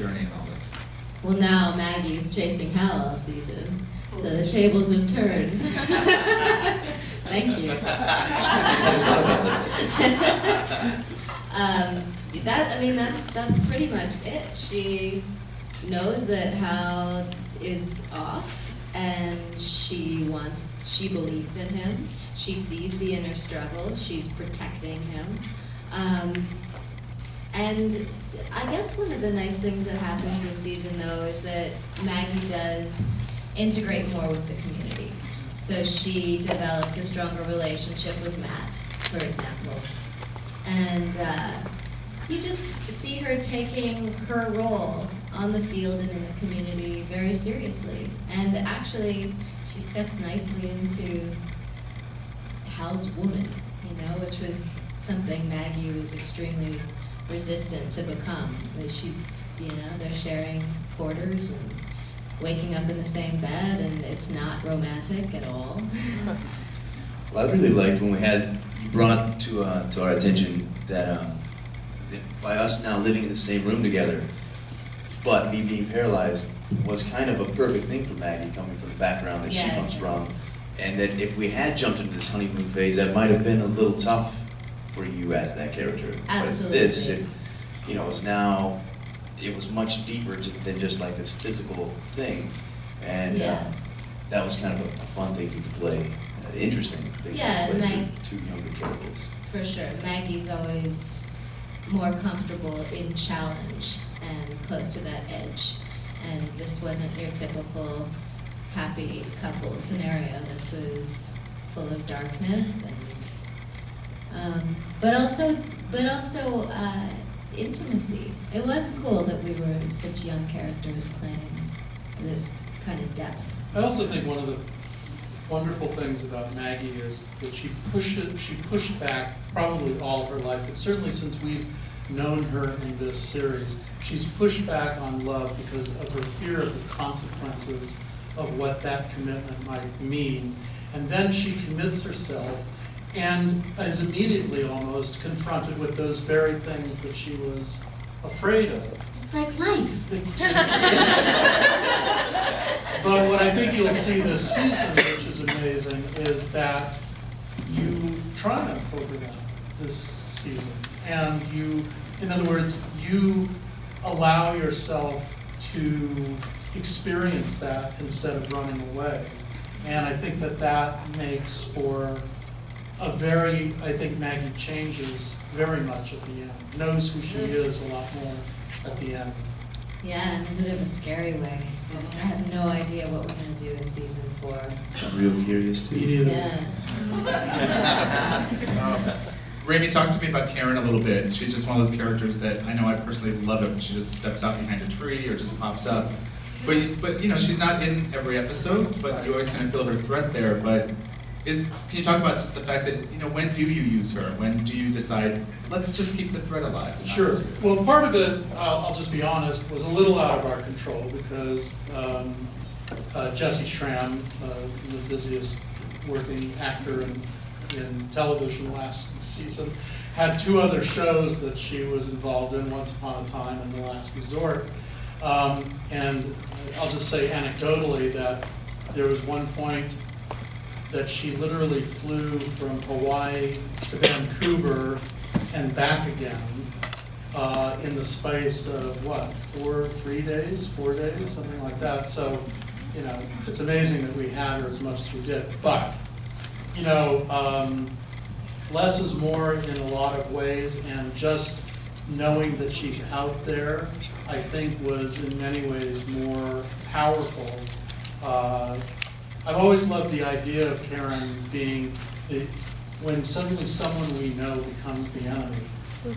journey in all this? Well, now Maggie's chasing Hal all season, so the tables have turned. Thank you. That's pretty much it. She knows that Hal is off, and she believes in him. She sees the inner struggle. She's protecting him. And I guess one of the nice things that happens this season, though, is that Maggie does integrate more with the community. So she develops a stronger relationship with Matt, for example. And you just see her taking her role on the field and in the community very seriously. And actually, she steps nicely into Hal's woman, which was something Maggie was extremely resistant to become. But she's, they're sharing quarters and waking up in the same bed, and it's not romantic at all. Well, I really liked when you brought to our attention that by us now living in the same room together, but me being paralyzed was kind of a perfect thing for Maggie, coming from the background that she comes from, and that if we had jumped into this honeymoon phase, that might have been a little tough for you as that character. Absolutely. But it's this, it was much deeper than just like this physical thing, and that was kind of a fun thing to play, interesting thing to play for two younger characters. For sure. Maggie's always more comfortable in challenge and close to that edge. And this wasn't your typical happy couple scenario. This was full of darkness and but also intimacy. It was cool that we were such young characters playing this kind of depth. I also think one of the wonderful things about Maggie is that she pushed back probably all of her life, but certainly since we've known her in this series, she's pushed back on love because of her fear of the consequences of what that commitment might mean. And then she commits herself and is immediately almost confronted with those very things that she was afraid of. It's like life. But what I think you'll see this season, which is amazing, is that you triumph over that this season. And you, in other words, you allow yourself to experience that instead of running away. And I think that makes for I think Maggie changes very much at the end, knows who she is a lot more at the end. Yeah, in a bit of a scary way. I have no idea what we're going to do in season 4. I'm real curious too. Me neither. Yeah. Remi, talk to me about Karen a little bit. She's just one of those characters that I know I personally love it when she just steps out behind a tree or just pops up. But she's not in every episode, but you always kind of feel her threat there. But can you talk about just the fact that, when do you use her? When do you decide, let's just keep the thread alive? Sure. Well, part of it, I'll just be honest, was a little out of our control because Jesse Schramm, the busiest working actor in television last season, had 2 other shows that she was involved in, Once Upon a Time and The Last Resort. And I'll just say anecdotally that there was one point that she literally flew from Hawaii to Vancouver and back again in the space of 4 days, something like that. So, it's amazing that we had her as much as we did. But, less is more in a lot of ways, and just knowing that she's out there, I think, was in many ways more powerful. I've always loved the idea of Karen being, when suddenly someone we know becomes the enemy,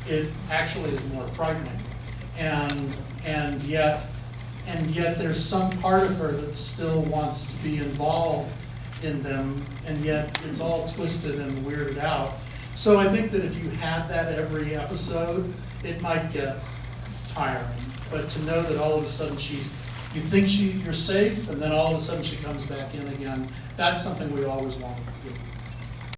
it actually is more frightening. And yet there's some part of her that still wants to be involved in them, and yet it's all twisted and weirded out. So I think that if you had that every episode, it might get tiring. But to know that all of a sudden you think you're safe, and then all of a sudden she comes back in again, that's something we always wanted to do.